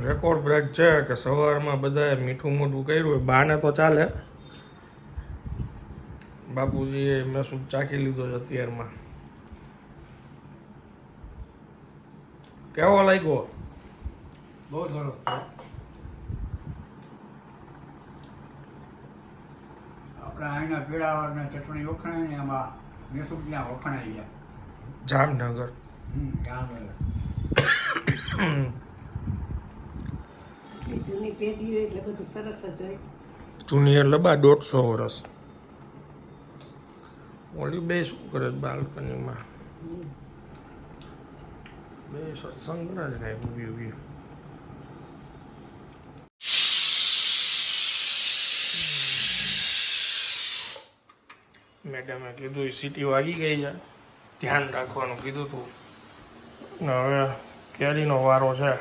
Record break છે કે સવારમાં બધાએ મીઠું મોઢું કર્યું હોય. બાને તો ચાલે, બાપુજીએ મેં શું ચાખી લીધો છે અત્યારમાં. કેવો લાગ્યો? બહુ સરસ. આપણે અહીંના પીળાવાળના ચટણી વખણાય ને એમાં મેસૂબ ત્યાં વખણાઈ ગયા. જામનગર. જામનગર. જૂની પેઢી હોય એટલે બધું સરસ જ હોય. જૂની એટલે 150 વર્ષ. ઓલી બે શું કરે બાલ્કનીમાં? બે સત્સંગ કરે છે કાંઈ ઊભી ઊભી. મેડમે કીધું સીટી વાગી ગઈ છે, ધ્યાન રાખવાનું કીધું તું. ને હવે કેરીનો વારો છે.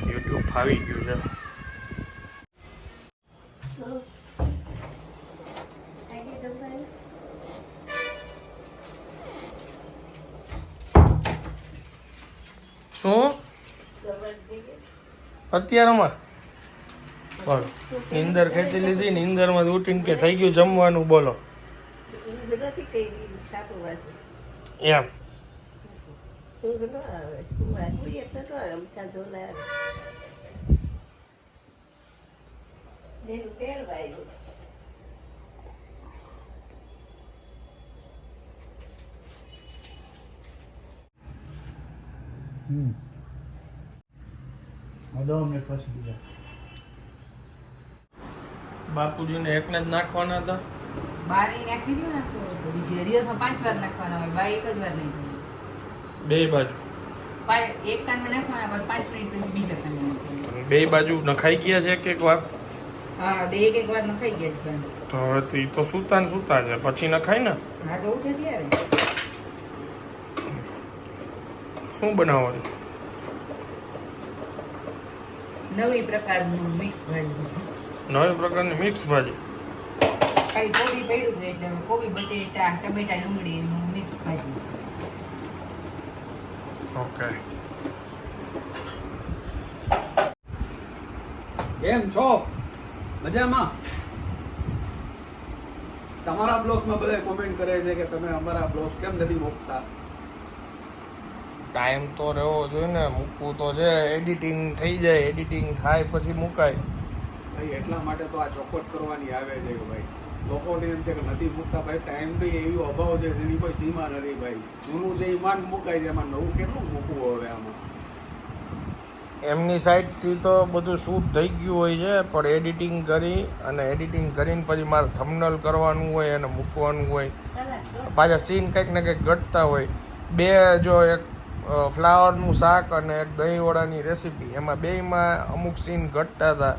યુટ્યુબ ફાવી ગયું છે. શું અત્યારમાં પણ નીંદર ખેંચી લીધી, નીંદરમાં ઉઠીને કે થઈ ગયું જમવાનું, બોલો એમ. અમને પછી બીજા બાપુજીને એકને જ નાખવાના હતા. બારી નાખી દો ને તો બીજી દિવસમાં 5 વાર નાખવાના હોય, બાય એક જ વાર નહીં. બે બાજુ એક કાનમાં નાખવાના, 5 મિનિટ પછી બીજા કાનમાં નાખવાના. બે બાજુ નખાઈ ગયા છે એક વાર. હા, બે એક વાર નખાઈ ગયા છે પણ. તો હવે તો ઈ તો સુતા ને સુતા છે, પછી નખાય ને. હા તો ઉઠે ત્યારે શું બનાવવાનું? નવી પ્રકારનું મિક્સ ભાજી. નવી પ્રકારની મિક્સ ભાજી. ખાલી કોબી પડ્યું હતું એટલે કોબી બટેટા ટમેટા ડુંગળીનું મિક્સ ભાજી. ઓકે. કેમ છો? મજામાં? તમારા બ્લોગ્સમાં બધા કોમેન્ટ કરે છે કે તમે અમારા બ્લોગ્સ કેમ નથી મૂકતા? ટાઈમ તો રહેવો જોઈએ ને, મૂકવું તો છે. એડિટિંગ થઈ જાય, એડિટિંગ થાય પછી મુકાય. ભાઈ એટલા માટે તો આ ચોખવટ કરવાની આવે છે કે ભાઈ લોકોને એમ છે કે નથી મૂકતા. ભાઈ ટાઈમ બી એવી અભાવ છે જેની કોઈ સીમા નથી. ભાઈ જૂનું જે ઈમાન મુકાય છે, એમાં નવું કેટલું મૂકવું હવે આમાં? એમની સાઈડથી તો બધું શૂટ થઈ ગયું હોય છે, પણ એડિટિંગ કરી અને એડિટિંગ કરીને પછી મારે થંબનેલ કરવાનું હોય અને મૂકવાનું હોય. પાછા સીન કંઈક ને કંઈક ઘટતા હોય. બે જો એક ફ્લાવરનું શાક અને એક દહીંવડાની રેસીપી, એમાં બેયમાં અમુક સીન ઘટતા હતા.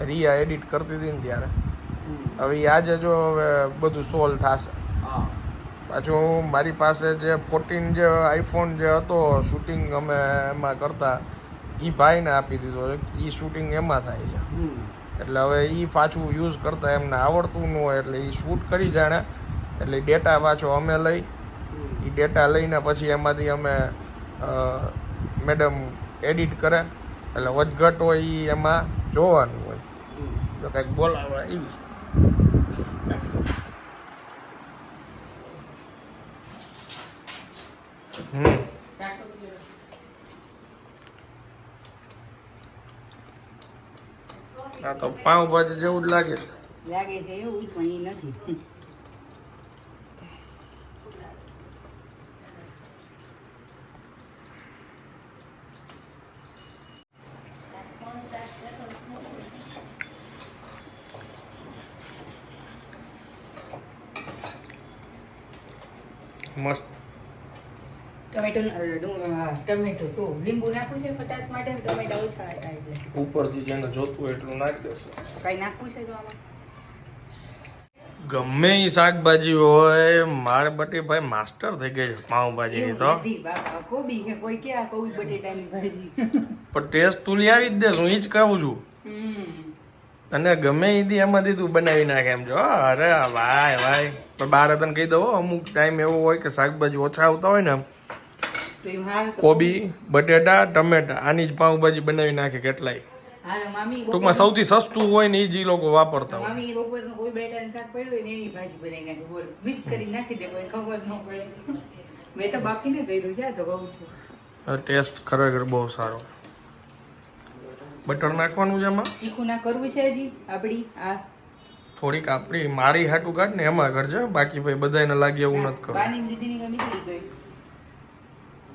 રિયા એડિટ કરતી હતી ને ત્યારે. હવે આજે જો હવે બધું સોલ્વ થશે. પાછું મારી પાસે જે 14 જે આઈફોન જે હતો શૂટિંગ અમે એમાં કરતા, એ ભાઈને આપી દીધો છે. એ શૂટિંગ એમાં થાય છે. એટલે હવે એ પાછું યુઝ કરતા એમને આવડતું ન હોય, એટલે એ શૂટ કરી જાણે. એટલે ડેટા પાછો અમે લઈ, એ ડેટા લઈને પછી એમાંથી અમે મેડમ એડિટ કરે. એટલે વધઘટ હોય એ એમાં જોવાનું હોય. જો કંઈક બોલાવા એવી. આ તો પાવભાજી જેવું જ લાગે. લાગે છે એવું, પણ એ નથી. મસ્ત. ટમેટો શું લીંબુ નાખવું છે ખટાશ માટે? ટમેટા ઓછા એટલે ઉપરથી જેને જોતું હોય એટલું નાખી દેશે. કઈ નાખવું છે તો આમાં? ગમે એ શાકભાજી હોય, મારે બટેભાઈ માસ્ટર થઈ ગઈ છે પાઉંભાજીની તો. કોબી કે કોઈ ક્યાં કોબી બટેટાની ભાજી પણ ટેસ્ટ તુલી આવી જ દે, હું એ જ કહું છું. તને ગમે ઈદી એમાંથી તું બનાવી નાખે એમ જો અરે ભાઈ ભાઈ પણ બાર તને કહી દઉં અમુક ટાઈમ એવો હોય કે શાકભાજી ઓછા આવતા હોય ને તો એમ હાલ તો કોબી બટેટા ટમેટા આની જ પાઉંભાજી બનાવી નાખે કેટલાય હાલ મામી ટૂંકમાં સૌથી સસ્તું હોય ને એ જ ઈ લોકો વાપરતા હોય મામી બપોરનું કોઈ બટેટાનું શાક પડ્યું હોય ને એની ભાજી બનાવી નાખે બોલ મિક્સ કરી નાખી દે કોઈ ખબર ન પડે મેં તો બાફીને કર્યું છે તો કહું છું ટેસ્ટ ખરેખર બહુ સારો બટર નાખવાનું છે એમાં તીખું ના કરવું છે હજી આપડી આ થોડીક આપણી મારી હાટું કાઢ ને એમાં કરજે બાકી ભાઈ બધાને લાગે એવું નથી કરવું બાની દીદીની ગમી નીકળી ગઈ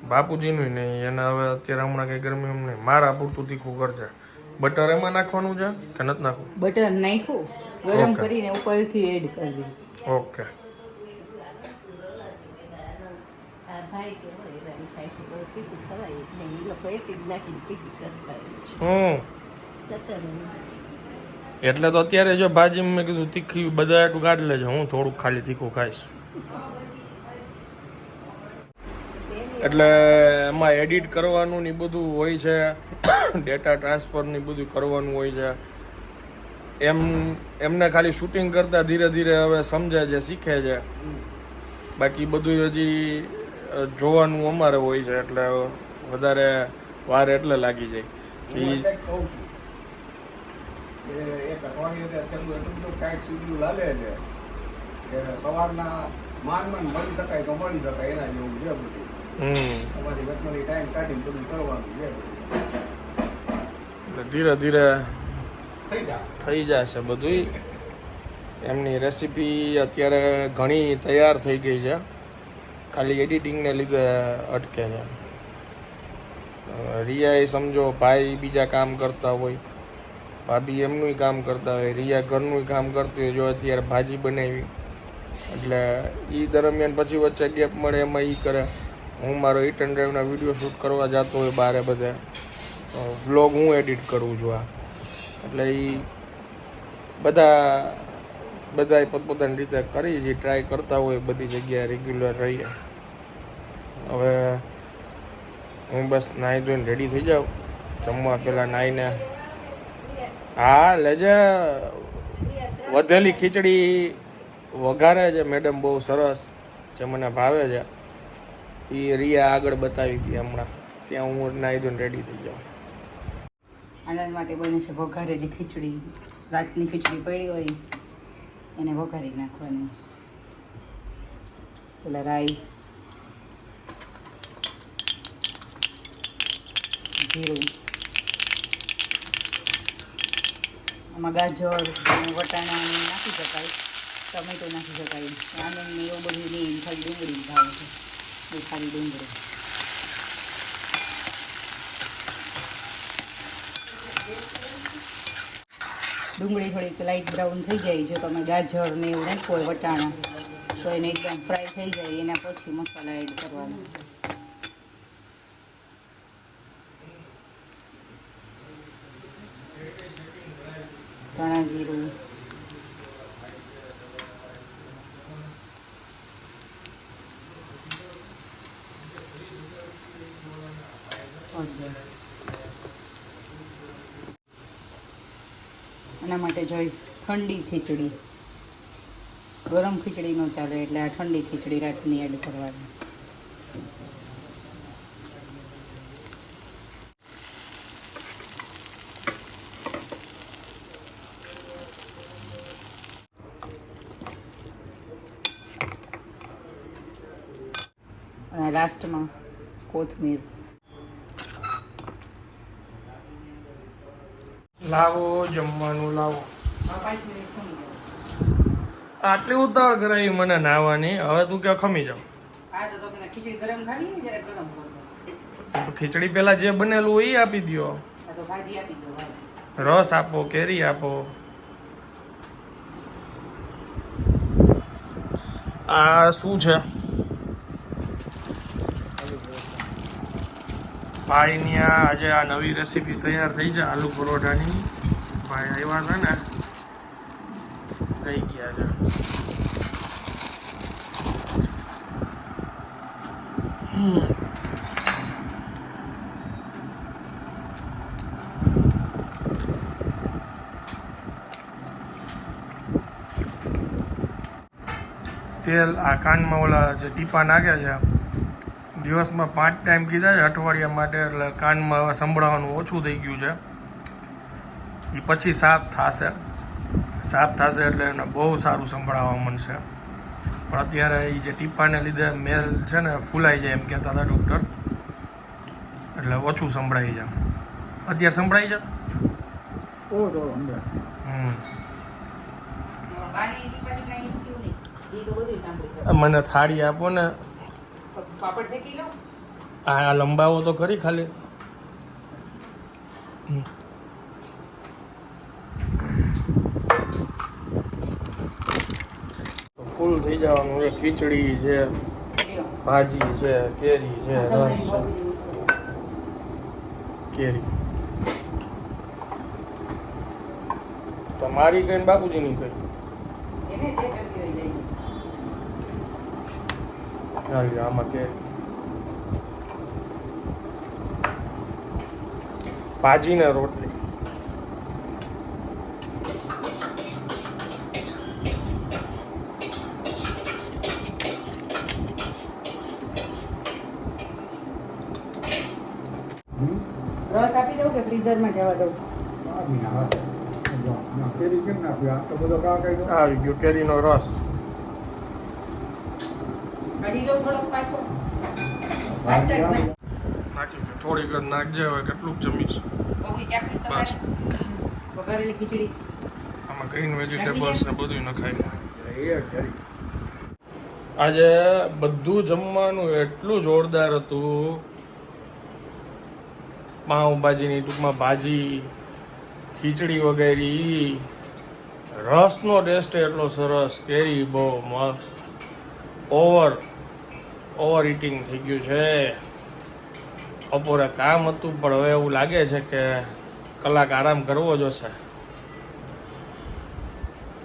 બાપુજીનું નહીં એને હવે અત્યારે હમણાં કઈ ગરમી એમ નહીં મારા પૂરતું તીખું કરજે બટર એમાં નાખવાનું છે કે નથી નાખવું બટર નાખ્યું ગરમ Okay. કરીને ઉપરથી એડ કરી દે ઓકે આ ભાઈ કે હોય એવાની ખાય છે બહુ તીખું ખવાય જ નહીં એ લોકો એસિડ નાખીને તીખી કરતા હોય ચટણી એટલે તો અત્યારે જો ભાજી મેં કીધું તીખી બધા એટલું કાઢી લેજો હું થોડુંક ખાલી તીખું ખાઈશ એટલે એમાં એડિટ કરવાનું ને ઈ બધું હોય છે ડેટા ટ્રાન્સફર ને ઈ બધું કરવાનું હોય છે એમને ખાલી શૂટિંગ કરતા ધીરે ધીરે હવે સમજે છે શીખે છે બાકી બધું હજી જોવાનું અમારે હોય છે એટલે વધારે વાર એટલે લાગી જાય હું એટલે જ કહું છું કે એક અઠવાડિયે ત્યાં છેલ્લું એટલું બધું ટાઈટ શેડ્યુલ હાલે છે કે સવારના માન મળી શકાય તો મળી શકાય એના જેવું છે બધું તમારી વચમાંથી ટાઈમ કાઢીને બધું કરવાનું છે બધું એટલે ધીરે ધીરે થઈ જશે થઈ જશે બધું એમની રેસીપી અત્યારે ઘણી તૈયાર થઈ ગઈ છે ખાલી એડિટિંગને લીધે અટકે છે રિયા સમજો ભાઈ બીજા કામ કરતા હોય ભાભી એમનું કામ કરતા હોય રિયા ઘરનું કામ કરતી હોય જો અત્યારે ભાજી બનાવી એટલે એ દરમિયાન પછી વચ્ચે ગેપ મળે એમાં એ કરે હું મારો હિટ એન્ડ ડ્રાઈવના વિડીયો શૂટ કરવા જતો હોય બારે બધે વ્લોગ હું એડિટ કરું છું આ એટલે એ બધા પોતપોતાની રીતે કરી છે ટ્રાય કરતા હોય બધી જગ્યાએ રેગ્યુલર રહીએ હવે હું બસ નાહી ધોઈને રેડી થઈ જાઉં જમવા પહેલાં નાહીને હા લેજે વધેલી ખીચડી વઘારે છે મેડમ બહુ સરસ જે મને ભાવે છે એ રિયા આગળ બતાવી હતી હમણાં ત્યાં હું નાહી ધોઈને રેડી થઈ જાઉં આનંદ માટે બને છે વઘારેલી ખીચડી રાતની ખીચડી પડી હોય એને વઘારી નાખવાની પેલા રાઈ જીરું આમાં ગાજર અને વટાણા નાખી શકાય ટમેટો નાખી શકાય આનંદને એવું બધું નહીં ખાલી ડુંગળી ભાવે છે એ ખાલી ડુંગળી ડુંગળી થોડીક લાઇટ બ્રાઉન થઈ જાય જો તમે ગાજર ને એવું નાખ્યું હોય વટાણા તો એને એકદમ ફ્રાય થઈ જાય એના પછી મસાલા એડ કરવાના ધાણા જીરું એના માટે જોઈ ઠંડી ખીચડી ગરમ ખીચડી ન ચાલે એટલે આ ઠંડી ખીચડી રાતની એડ કરવાની અને લાસ્ટમાં કોથમીર લાવો જમવાનું લાવો આટલી ઉતાવળ કરાવી મને નાવાની હવે તું કે ખમી જાવ હા તો તમને ખીચડી ગરમ ખાવી ને જરા ગરમ કરો ખીચડી પેલા જે બનેલું હોય એ આપી દો તો ભાજી આપી દો રસ આપો કેરી આપો આ શું છે ભાઈની આજે આ નવી રેસીપી તૈયાર થઈ છે આલુ પરોઠાની ભાઈ આવ્યા છે ને કઈ ગયા છે તેલ આ કાનમાં ઓલા જે ટીપા નાખ્યા છે દિવસમાં 5 ટાઈમ કીધા છે અઠવાડિયા માટે, એટલે કાનમાં હવે સંભળાવાનું ઓછું થઈ ગયું છે. એ પછી સાફ થશે એટલે એને બહુ સારું સંભળાવવા મળશે. પણ અત્યારે એ જે ટીપાને લીધે મેલ છે ને ફૂલાઈ જાય એમ કહેતા હતા ડૉક્ટર, એટલે ઓછું સંભળાઈ જાય. અત્યારે સંભળાઈ જાય. મને થાળી આપો ને, પાપડ શેકી લો. આ લંબાવો તો ખરી ખાલી. ફૂલ થઈ જવાનું છે. ખીચડી છે, ભાજી છે, કેરી છે, રસ છે. કેરી તો મારી કઈ ને બાપુજીની કઈ. આમાં કેરી, ભાજી ને રોટલી. રસ આપી દઉં કે ફ્રીઝરમાં જવા દઉં? કેરી કેમ નાખ્યું? આટલો બધો કા કઈ આવી ગયો કેરીનો રસ. કાઢી દઉં થોડોક પાછો. નાખી દે, થોડીક જ નાખજે. હવે કેટલું જમીશ. બહુ ચાપી તમારે વઘારેલી ખીચડી. આમાં ગ્રીન વેજીટેબલ્સ ને બધું નખાય. એ ખરી. આજે બધું જમવાનું એટલું જોરદાર હતું. પાઉંભાજીની ટૂંકમાં ભાજી, ખીચડી વગેરે, રસનો ટેસ્ટ એટલો સરસ, કેરી બહુ મસ્ત. ઓવર ઇટિંગ થઈ ગયું છે. બપોરે કામ હતું પણ હવે એવું લાગે છે કે કલાક આરામ કરવો જોશે.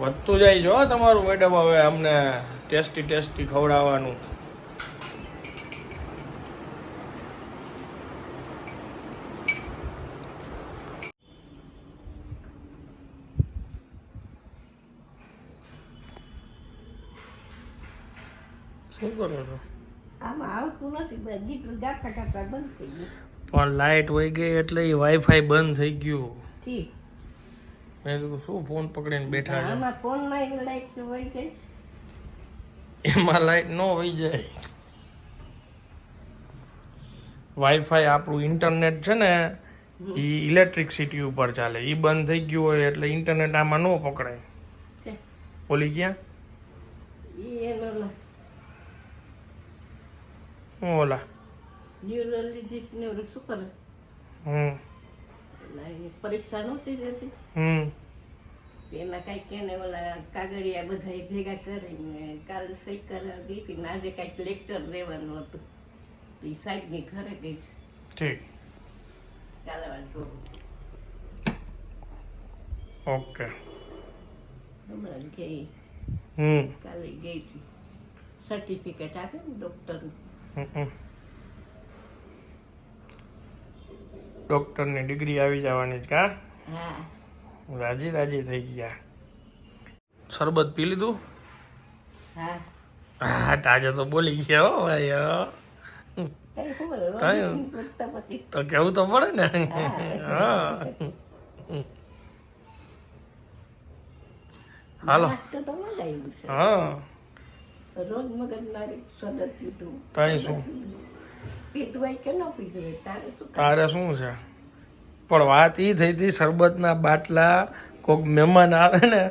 વધતું જાય જો તમારું મેડમ હવે અમને ટેસ્ટી ખવડાવવાનું. શું કરો છો? આમાં આવતું નથી, ગીત ગાતા ગાતા બંધ થઈ ગયું. પણ લાઇટ વહી ગઈ એટલે વાઈફાઈ બંધ થઈ ગયું. ઠીક. મેં કીધું શું ફોન પકડીને બેઠા છે. આમાં ફોનમાં લાઈટ હોય છે, એમાં લાઇટ ન વહી જાય. વાઈફાઈ આપણું ઇન્ટરનેટ છે ને એ ઇલેક્ટ્રિસિટી ઉપર ચાલે. એ બંધ થઈ ગયું હોય એટલે ઇન્ટરનેટ આમાં ન પકડાય. ઓલી ક્યાં એનો હું ઓલા ન્યુરોલોજીસ્ટ ને ઓલું શું કરે, પરીક્ષા નહોતી રહેતી, એના કઈક એને ઓલા કાગળિયા બધા ભેગા કરીને કાલ સહી કરાવી દીધી ને આજે કઈક લેક્ચર દેવાનું હતું. એ સાહેબ ની ઘરે ગઈ છે. ઠીક, કાલવાન છોડું ઓકે. હમણાં ગઈ, કાલે ગઈ હતી. સર્ટિફિકેટ આપે ને ડોક્ટરનું. ડોક્ટરની ડિગ્રી આવી જવાની છે કા? હા, રાજી થઈ ગયા. શરબત પી લીધું? હા. હા, આજે તો બોલી ગયા હો ભાઈ. તો કેવું તો પડે ને. હા, હાલો. હા, રોજ મગજ મારી સદત પીધું. તાઈ શું પીધું હોય કે ન પીધું હોય તારે શું છે? પણ વાત એ થઈ હતી, શરબતના બાટલા કોઈક મહેમાન આવે ને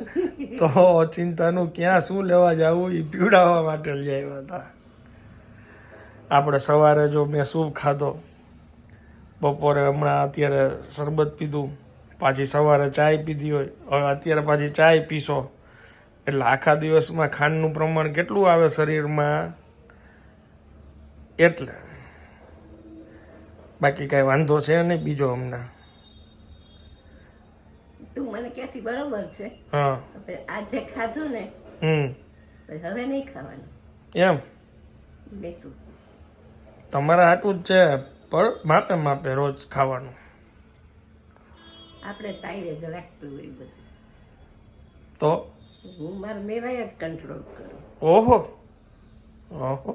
તો ચિંતાનું ક્યાં શું લેવા જવું એ પીવડાવવા માટે લઈ આવ્યા હતા. આપણે સવારે જો મેં સૂપ ખાધો, બપોરે હમણાં અત્યારે શરબત પીધું, પાછી સવારે ચાય પીધી હોય, હવે અત્યારે પાછી ચાય પીશો એટલે આખા દિવસમાં ખાંડનું પ્રમાણ કેટલું આવે શરીરમાં. એટલે બાકી કાંઈ વાંધો છે નહીં બીજો અમને. તું મને ક્યાંથી બરોબર છે. હા, આજે ખાધું ને હવે નહીં ખાવાનું એમ બેસું. તમારા હાટું જ છે પણ માપે રોજ ખાવાનું. આપણે તાઈવે જ રાખતું હોય બધું. તો હું મારા મેવાય જ કંટ્રોલ કરું. ઓહો, ઓહો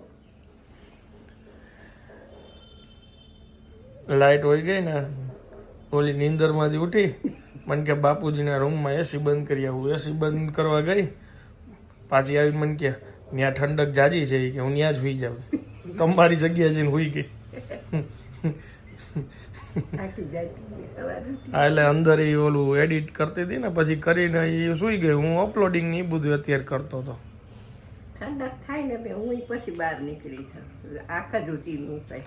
લાઈટ હોય ગઈ ને ઓલી નીંદરમાંથી ઉઠી મને કે બાપુજીના રૂમમાં એસી બંધ કરી આવું. એસી બંધ કરવા ગઈ પાછી આવીને મને કે ત્યાં ઠંડક જાજી છે કે હું ત્યાં જ સુઈ જાઉં. તમારી જગ્યા જઈને સુઈ ગઈ. હા એટલે અંદર એ ઓલું એડિટ કરતી હતી ને પછી કરીને એ સુઈ ગઈ. હું અપલોડિંગ ને એ બધું અત્યારે કરતો હતો. ઠંડક થાય ને બે હું પછી બહાર નીકળી છું આખા જ ઊંચી થાય.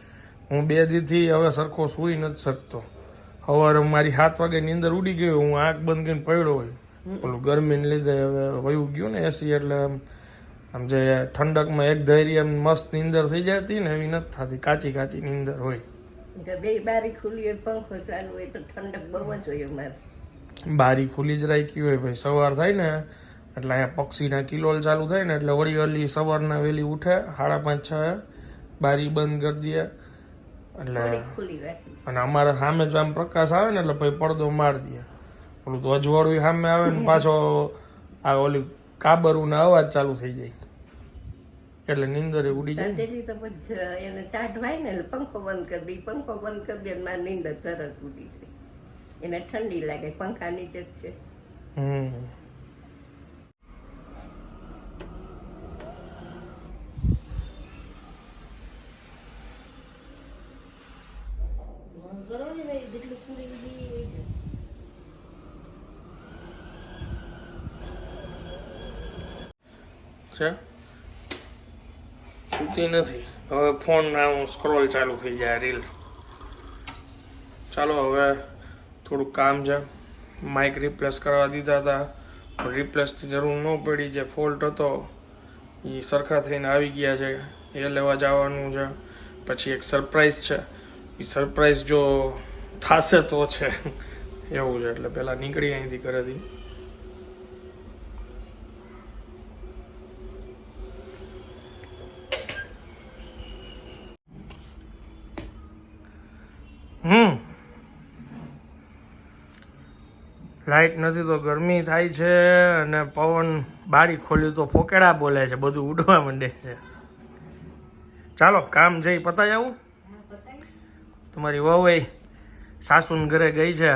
હું 2 દીથી હવે સરખો સૂઈ નથી શકતો. સવારે મારી 7 વાગે નીંદર ઉડી ગઈ હું આંખ બંધ કરીને પડ્યો હોય. ઓલું ગરમીને લીધે હવે વયું ગયું ને એસી એટલે આમ જે ઠંડકમાં એક ધૈર્ય એમ મસ્ત નીંદર થઈ જતી ને એવી નથી થતી. કાચી કાચી નીંદર હોય. બે બારી ખુલ્લી હોય પંખો ચાલુ હોય તો ઠંડક બહુ જ હોય અમારે. બારી ખુલ્લી જ રાખી હોય ભાઈ. સવાર થાય ને એટલે અહીંયા પક્ષીના કિલોલ ચાલુ થાય ને એટલે વળી વળી સવારના વહેલી ઉઠે 5:30 6 બારી બંધ કરી દે એટલે અને અમારે સામે જ આમ પ્રકાશ આવે ને એટલે પછી પડદો મારી દે. ઓલું તો અજવાળું સામે આવે ને પાછો આ ઓલી કાબરું ના અવાજ ચાલુ થઈ જાય એટલે નીંદર ઉડી જાય. તો પછી એને ટાઢ વાય ને એટલે પંખો બંધ કરી દે. પંખો બંધ કરી દે મારી નીંદર તરત ઉડી જાય. એને ઠંડી લાગે પંખા નીચે જ છે. સુતી નથી હવે ફોન સ્ક્રોલ ચાલુ થઈ જાય રીલ. ચાલો હવે થોડુંક કામ છે. માઇક રિપ્લેસ કરવા દીધા હતા રિપ્લેસની જરૂર ન પડી. જે ફોલ્ટ હતો એ સરખા થઈને આવી ગયા છે એ લેવા જવાનું છે. પછી એક સરપ્રાઈઝ છે એ સરપ્રાઈઝ જો થશે તો છે એવું છે એટલે પહેલાં નીકળી અહીંથી ઘરેથી. લાઇટ નથી તો ગરમી થાય છે અને પવન બારી ખોલ્યું તો ફોકેડા બોલે છે. બધું ઉડવા માંડે છે. ચાલો કામ જઈ પતાય આવું. તમારી વહુ સાસુને ઘરે ગઈ છે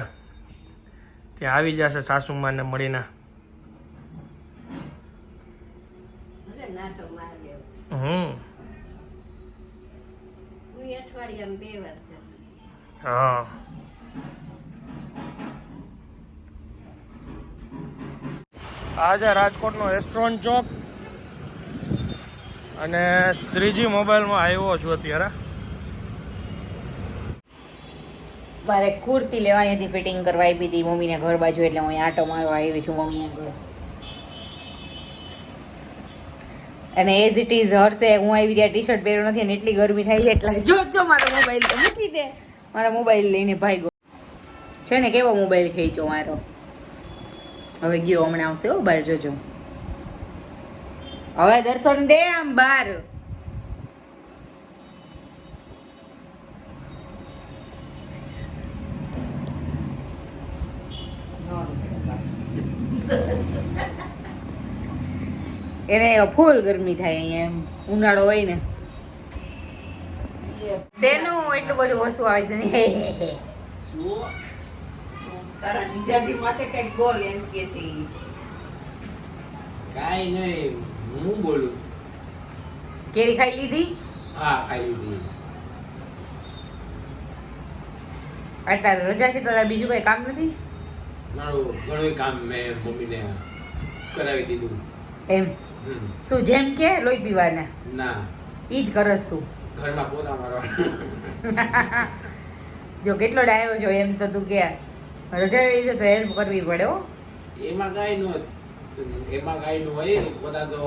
ત્યાં આવી જશે સાસુમાને મળીને. હા આ છે રાજકોટનો રેસ્ટોરન્ટ ચોક અને શ્રીજી મોબાઈલમાં આવ્યો છું અત્યારે. મારે કુર્તી લેવાની હતી ફિટિંગ કરવા આપી હતી મમ્મીને ઘર બાજુ એટલે હું અહીં આટો મારવા આવી છું મમ્મીને ઘર. અને એઝ ઇટ ઇઝ હર્ષે હું આવી ત્યાં ટી શર્ટ પહેર્યો નથી અને એટલી ગરમી થાય છે એટલે જો મારો મોબાઈલ તો મૂકી દે. મારા મોબાઈલ લઈને ભાગ્યો છે ને કેવો મોબાઈલ ખેંચો મારો. હવે ગયો હમણાં આવશે હો બહાર જોજો. હવે દર્શન દે આમ બહાર. એને ફૂલ ગરમી થાય અહીંયા એમ ઉનાળો હોય ને. શેનું એટલું બધું વસ્તુ આવે છે ને. તારા જીજાજી માટે કઈક બોલ એમ કે છે. કાઈ નહીં હું બોલું. કેરી ખાઈ લીધી? હા ખાઈ લીધી. અત્યારે રજા છે તો બીજું કઈ કામ નથી? મારું ઘણું કામ મેં મમ્મીને કરાવી દીધું. એમ શું જેમ કે લોહી પીવાના? ના ઈ જ કરસ તું ઘરમાં પોતા મારવા. જો કેટલો ડાયો છો એમ તો તું કે રજા રહી છે તો હેલ્પ કરવી પડે હો. એમાં કાંઈ નો હોય પોતા તો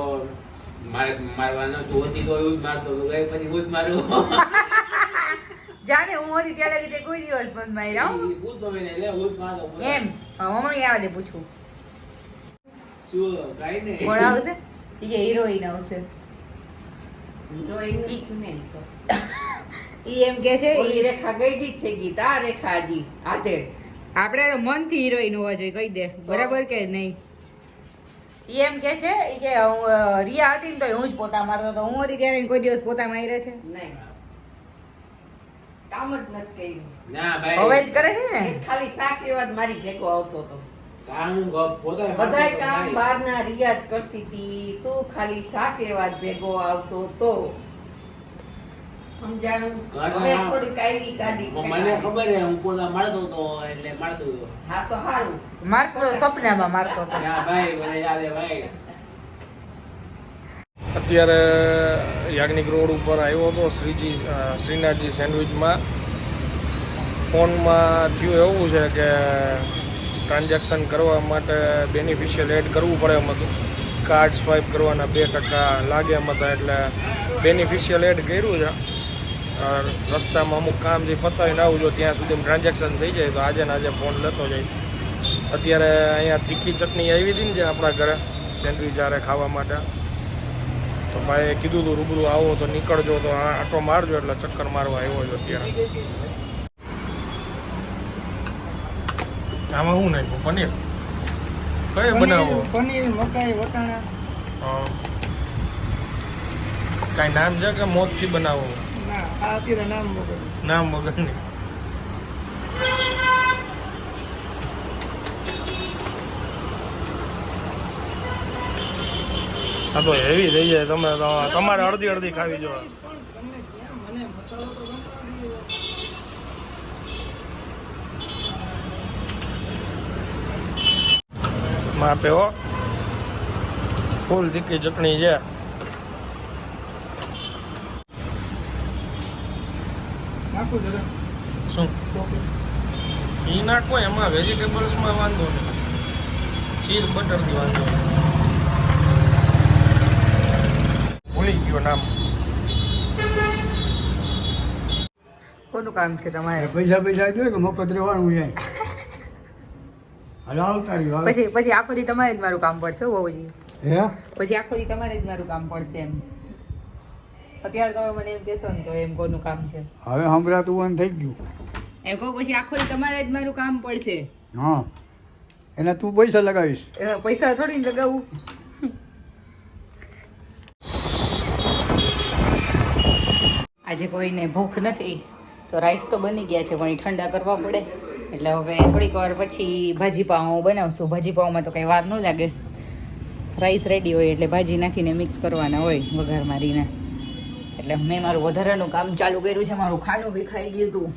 મારે મારવાનો તું હતી તો એવું જ મારતો હતો પછી હું જ મારું. જાને હું હતી ત્યાં લગી તે કોઈ દિવસ બંધ માર્યા હું જ મમ્મીને લે હું જ મારતો એમ. મમ્મી આવા દે પૂછું શું કાંઈ નહીં. કોણ આવશે? ઈ કે હિરોઈન આવશે. ઈ એમ કે છે ઓલી રેખા ગઈ થઈ ગઈ તા રેખા હજી આધેડ. આપણે તો મનથી હિરોઈન હોવા જોઈએ કહી દે બરાબર કે નહીં. ઈ એમ કે છે ઈ કે રિયા હતી ને તો હું જ પોતા મારતો હતો, હું હતી ત્યારે કોઈ દિવસ પોતા માર્યા છે નહીં કામ જ નથી કર્યું. ના હવે ભાઈ જ કરે છે ને. ખાલી શાક એવા જ મારી ભેગો આવતો હતો. કામ પોતે બધાય કામ બહારના રિયાજ કરતી હતી, તું ખાલી શાક એવા જ ભેગો આવતો તો સમજાણું. ઘરના હવે થોડીક આવી ગાડી મને ખબર હે હું પોતા મારતો હતો એટલે મારતો હતો. હા તો સારું. મારતો તો સપનામાં મારતો હતો. ના ભાઈ મને યાદ હે ભાઈ. અત્યારે યાજ્ઞિક રોડ ઉપર આવ્યો હતો શ્રીનાથજી સેન્ડવિચમાં. ફોનમાં થયું એવું છે કે ટ્રાન્ઝેક્શન કરવા માટે બેનિફિશિયલ એડ કરવું પડે એમ હતું. કાર્ડ સ્વાઇપ કરવાના 2% લાગે એમ હતા, એટલે બેનિફિશિયલ એડ કર્યું છે. રસ્તામાં અમુક કામ જે પતાવીને આવું જો ત્યાં સુધી ટ્રાન્ઝેક્શન થઈ જાય તો આજે ને આજે ફોન લેતો જઈશ. અત્યારે અહીંયા તીખી ચટણી આવી હતી ને જે આપણા ઘરે સેન્ડવિચ જ્યારે ખાવા માટે, તો ભાઈએ કીધું હતું રૂબરૂ આવો તો નીકળજો, તો આટો મારજો, એટલે ચક્કર મારવા આવ્યો છે અત્યારે. આમાં શું નાખ્યું? પનીર કઈ બનાવો? પનીર, મકાઈ, વટાણા. હા, કાંઈ નામ છે કે મોતથી બનાવો? ના, આ અત્યારે નામ વગર. નામ વગરની. હા તો હેવી થઈ જાય, તમે તમારે અડધી અડધી ખાવી જો. પણ ગમે ત્યાં મને મસાલો તો ગમતો. માપે હો, ફૂલ તીખી ચટણી છે. નાખું જરા. શું ઈ નાખો એમાં? વેજીટેબલ્સમાં વાંધો નહીં, ચીઝ બટરથી વાંધો નહીં. ભૂલી ગયો નામ. કોનું કામ છે તમારે? પૈસા જોઈએ કે મફત રહેવાનું છે. હાલ આવતા રહ્યું. પછી આખો દી તમારે જ મારું કામ પડશે બહુજી. હે પછી આખો દી તમારે જ મારું કામ પડશે એમ. અત્યારે તમે મને એમ કહેશો ને તો એમ કોનું કામ છે હવે સંભળાતું બંધ થઈ ગયું. એમ કહું પછી આખો દી તમારે જ મારું કામ પડશે. હા, એના તું પૈસા લગાવીશ. પૈસા થોડી ને લગાવું. આજે કોઈને ભૂખ નથી તો રાઈસ તો બની ગયા છે, પણ એ ઠંડા કરવા પડે. એટલે હવે થોડીક વાર પછી ભાજી પાઉં બનાવશું. ભાજી પાઉંમાં તો કંઈ વાર ન લાગે, રાઈસ રેડી હોય એટલે ભાજી નાખીને મિક્સ કરવાના હોય વઘાર મારીને. એટલે મેં મારું વધારાનું કામ ચાલુ કર્યું છે. મારું ખાનું બી ખાઈ ગયું હતું,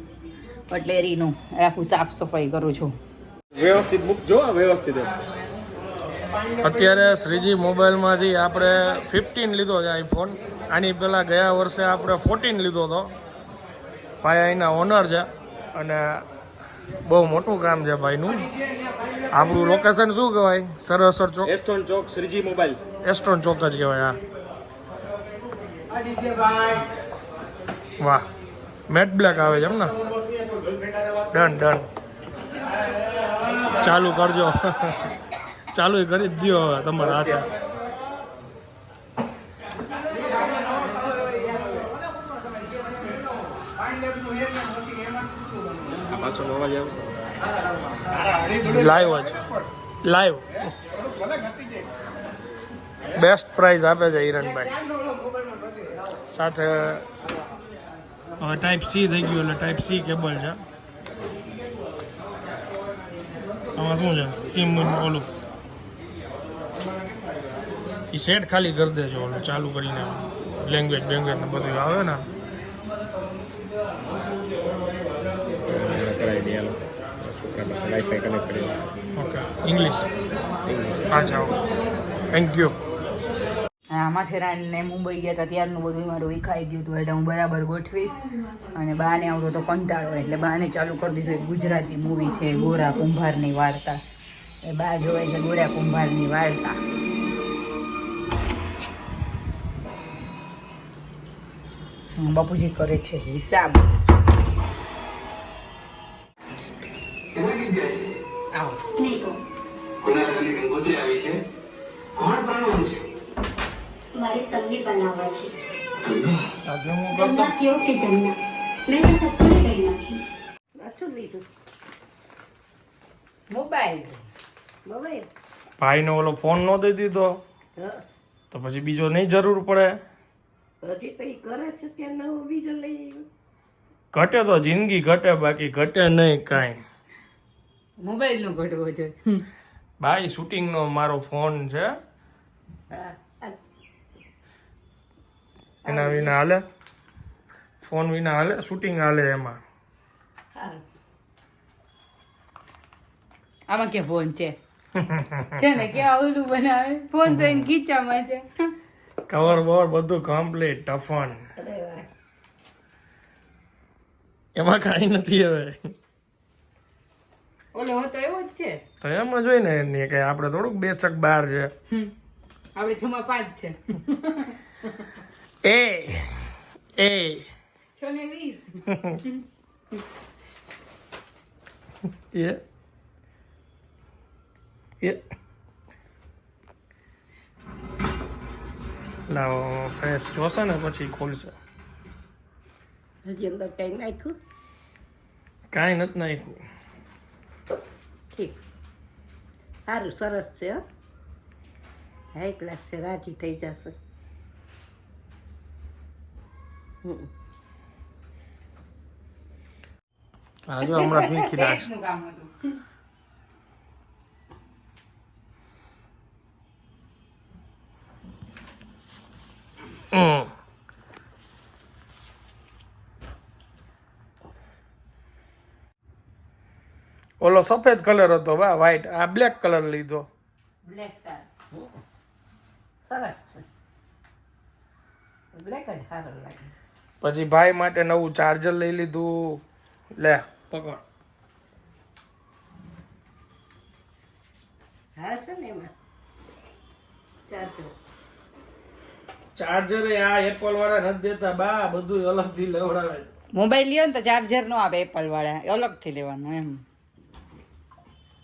કટલેરીનું આખું સાફ સફાઈ કરું છું. વ્યવસ્થિત મૂકજો, વ્યવસ્થિત. અત્યારે શ્રીજી મોબાઈલમાંથી આપણે 15 લીધો છે આઈફોન. આની પહેલાં ગયા વર્ષે આપણે 14 લીધો હતો. ભાઈ એના ઓનર છે અને બહુ મોટું કામ છે ભાઈનું. આપણું લોકેશન શું કહેવાય? સરસર ચોક, એસ્ટોન ચોક, શ્રીજી મોબાઈલ. એસ્ટોન ચોક જ કહેવાય. હા, વાહ, મેટ બ્લેક આવે છે એમ ને? ડન. ચાલુ કરજો. ચાલુ કરી જ દો હવે તમારા હાથે. લાઈવ જ, લાઈવ બેસ્ટ પ્રાઇઝ આપે છે હિરણભાઈ. સાથે હવે ટાઈપ સી થઈ ગયું એટલે ટાઈપ સી કેબલ છે. આમાં શું છે? સિમ ઓલું એ સેટ ખાલી કરી દેજો, ઓલું ચાલુ કરીને લેંગ્વેજ ને બધું આવે ને. Okay, English. અચ્છા, થેન્ક યુ. હા, માથેરાનને મુંબઈ ગયા હતા ત્યારનું બધું મારું વિખાઈ ગયું હતું, એટલે હું બરાબર ગોઠવીશ. અને બાને આવતો તો કંટાળો, એટલે બાને ચાલુ કરી દીધું. એક ગુજરાતી મૂવી છે ગોરા કુંભારની વાર્તા. એ બા જોવે છે ગોરા કુંભારની વાર્તા. બાપુજી કરે છે હિસાબ. આવો. મારે તમને બનાવવા છે. આજે હું જમના કયો કે જમના? મેં તો સત્તર કહી નાખી. શું લીધું? મોબાઈલ મોબાઈલ ભાઈને ઓલો ફોન ન દઈ દીધો હા તો પછી બીજો નહીં જરૂર પડે. હજી તો એ કરે છે ત્યાં નવો બીજો લઈ આવ્યો. ઘટે તો જિંદગી ઘટે, બાકી ઘટે નહીં કાંઈ. મોબાઈલ નો ઘટવો જોઈએ. ભાઈ શૂટિંગનો મારો ફોન છે, હા આ એના વિના હાલે? ફોન વિના હાલે? શૂટિંગ હાલે એમાં. સારું આમાં કે ફોન છે છે ને કે ઓલું બનાવે ફોન તો એને ખીચામાં છે. કવર બવર બધું કમ્પ્લીટ ટફન, અરે વાહ એમાં કાંઈ નથી હવે. ઓલો હતો એવો જ છે. તો એમ જ હોય ને એની કે આપણે થોડુંક 2 ચક બહાર છે. આપણે 6 માં 5 છે. એ 6 ને 20. એ લાવો ફેસ જોશે ને પછી ખોલશે. હજી અંદર કઈ નાખ્યું કાંઈ નથી નાખ્યું. ઠીક સારું સરસ છે હો હાઈ ક્લાસ છે રાજી થઈ જશે હા જો હમણાં ફીંકી નાખશે. નું કામ હતું. ઓલો સફેદ કલર હતો બા, વ્હાઈટ. આ બ્લેક કલર લીધો. Black star. સરસ છે બ્લેક જ સારો લાગે પછી ભાઈ માટે નવું ચાર્જર લઈ લીધું. લે પકડ. હા છે ને એમાં ચાર્જર ચાર્જર આ એપલ વાળા નથી દેતા બા, બધું અલગથી લેવડાવે. મોબાઈલ લ્યો ને તો ચાર્જર નો આપે એપલ વાળા, અલગથી લેવાનું એમ.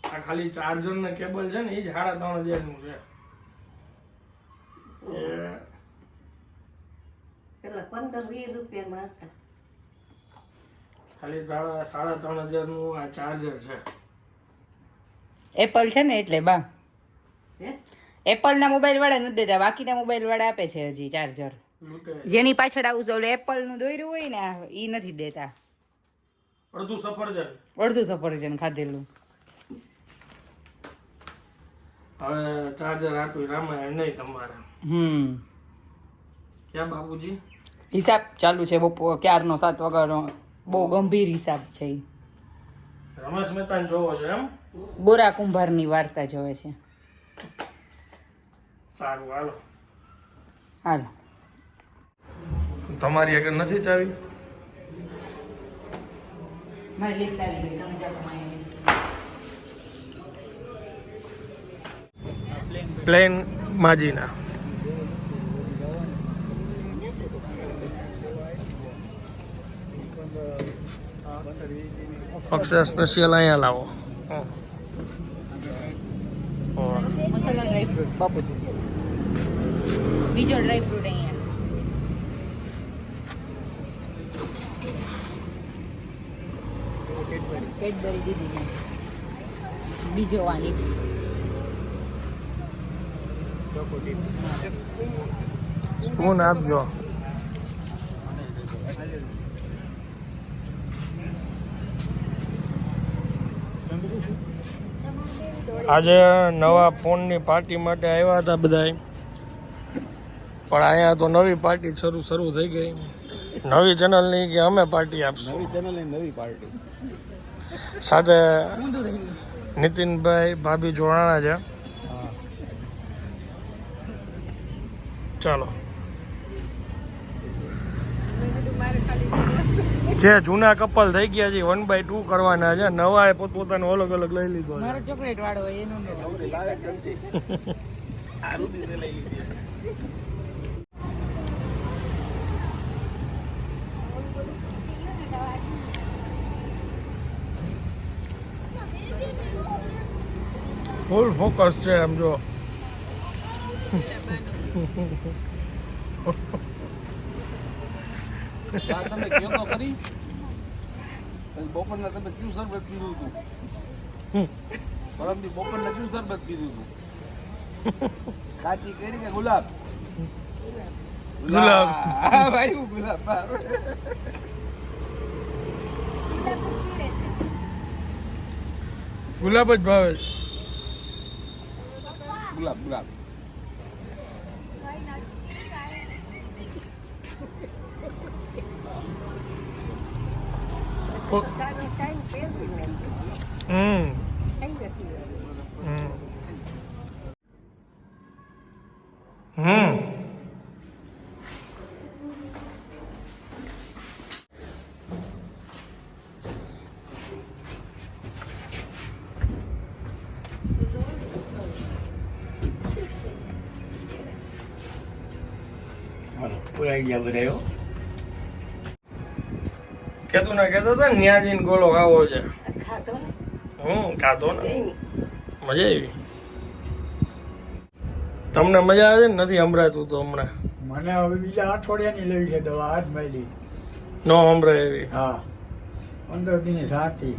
આ ખાલી ચાર્જર ને કેબલ છે ને એ જ 3,500 નું છે. પેલા 15-20 રૂપિયામાં હતા ખાલી 3,500 નું આ ચાર્જર છે. એપલ છે ને એટલે બા હે એપલ ના મોબાઈલ વાળા નથી દેતા, બાકીના મોબાઈલ વાળા આપે છે હજી ચાર્જર. લૂંટે. જેની પાછળ આવું ઓલું એપલ નું દોર્યું હોય ને ઈ નથી દેતા. અડધું સફરજન. અડધું સફરજન ખાધેલું. હવે ચાર્જર આટલું રામાયણ નહીં તમારે. ક્યાં બાપુજી? હિસાબ ચાલુ છે બપોર ક્યારનો 7 વાગ્યાનો, બહુ ગંભીર હિસાબ છે ઈ. રમેશ મહેતાને જોવો છો એમ? ગોરા કુંભારની વાર્તા જોવે છે. સારું હાલો. હાલો તમારી આગળ નથી ચાવી? મારી લિફ્ટ આવી ગઈ, તમે જાઓ તમારી. પ્લેન માજીના. અક્ષર સ્પેશિયલ અહીંયા લાવો. મસાલા ડ્રાય ફ્રૂટ બાપુજી. બીજો ડ્રાય ફ્રૂટ અહીંયા. કેડબરી દીધી છે. બીજો વાની. સ્પૂન આપજો. આજે નવા ફોનની પાર્ટી માટે આવ્યા હતા બધા, પણ અહીંયા તો નવી પાર્ટી શરૂ થઈ ગઈ. નવી ચેનલની કે અમે પાર્ટી આપશું. નવી ચેનલની નવી પાર્ટી સાથે નીતિનભાઈ ભાભી જોડાણા છે. ચાલો, જે જૂના કપલ થઈ ગયા છે 1/2 કરવાના છે, નવા એ પોતપોતાનો અલગ અલગ લઈ લીધો છે. મારો ચોકલેટ વાળો હોય એનું ફૂલ ફોકસ છે એમ જો. તમે કહો તો ખરી બપોરના તમે કયું શરબત પીધું હતું? પરમથી બપોરના કયું શરબત પીધું હતું? કાચી કરી કે ગુલાબ ગુલાબ. હા ભાઈ હું ગુલાબ ગુલાબ જ ભાવે છે. ગુલાબ ગુલાબ હમ હમ પુરાઈ ગયા બધા કેતું ના કેતો હતા ન્યા જઈને ગોળો ખાવો છે. ખાતો ને ખાધો ને કઈ મજા આવી. તમને મજા આવે છે ને? નથી સંભળાતું તો હમણાં મને હવે બીજા અઠવાડિયાની લેવી છે દવા આજ મળી. નો સંભળાય એવી. હા 15 દિનની શાંતિ.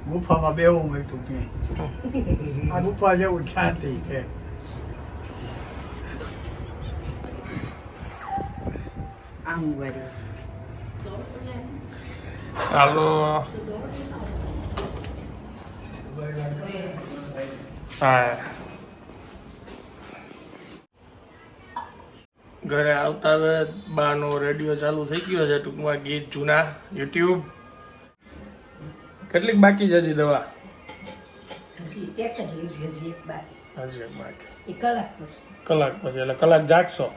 ગુફામાં બેવું મળતું કે આ ગુફા જેવું જ શાંતિ છે. આમ વળી હાલો હા ઘરે આવતા હવે બાનો રેડિયો ચાલુ થઈ ગયો છે. ટૂંકમાં ગીત જૂના યુટ્યુબ. કેટલીક બાકી છે હજી દવા? હજી એક જ લીધી હજી એક બાકી હજી એક બાકી. એ કલાક પછી કલાક પછી એટલે કલાક જાગશો?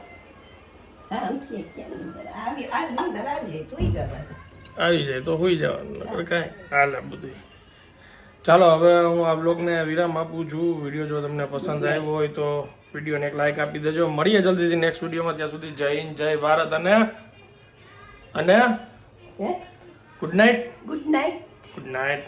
હા આમથી એક ચાર અંદર આવી આ અંદર આવી જાય તોય જવાનું આવી જાય તો હોઈ જવાનું, નકર કાંઈ હાલે બધું. ચાલો હવે હું આ બ્લોગને વિરામ આપું છું. વિડીયો જો તમને પસંદ આવ્યો હોય તો વિડીયોને એક લાઈક આપી દેજો. મળીએ જલ્દીથી નેક્સ્ટ વિડીયોમાં. ત્યાં સુધી જય હિન્દ, જય ભારત અને હે good night. Good night good night.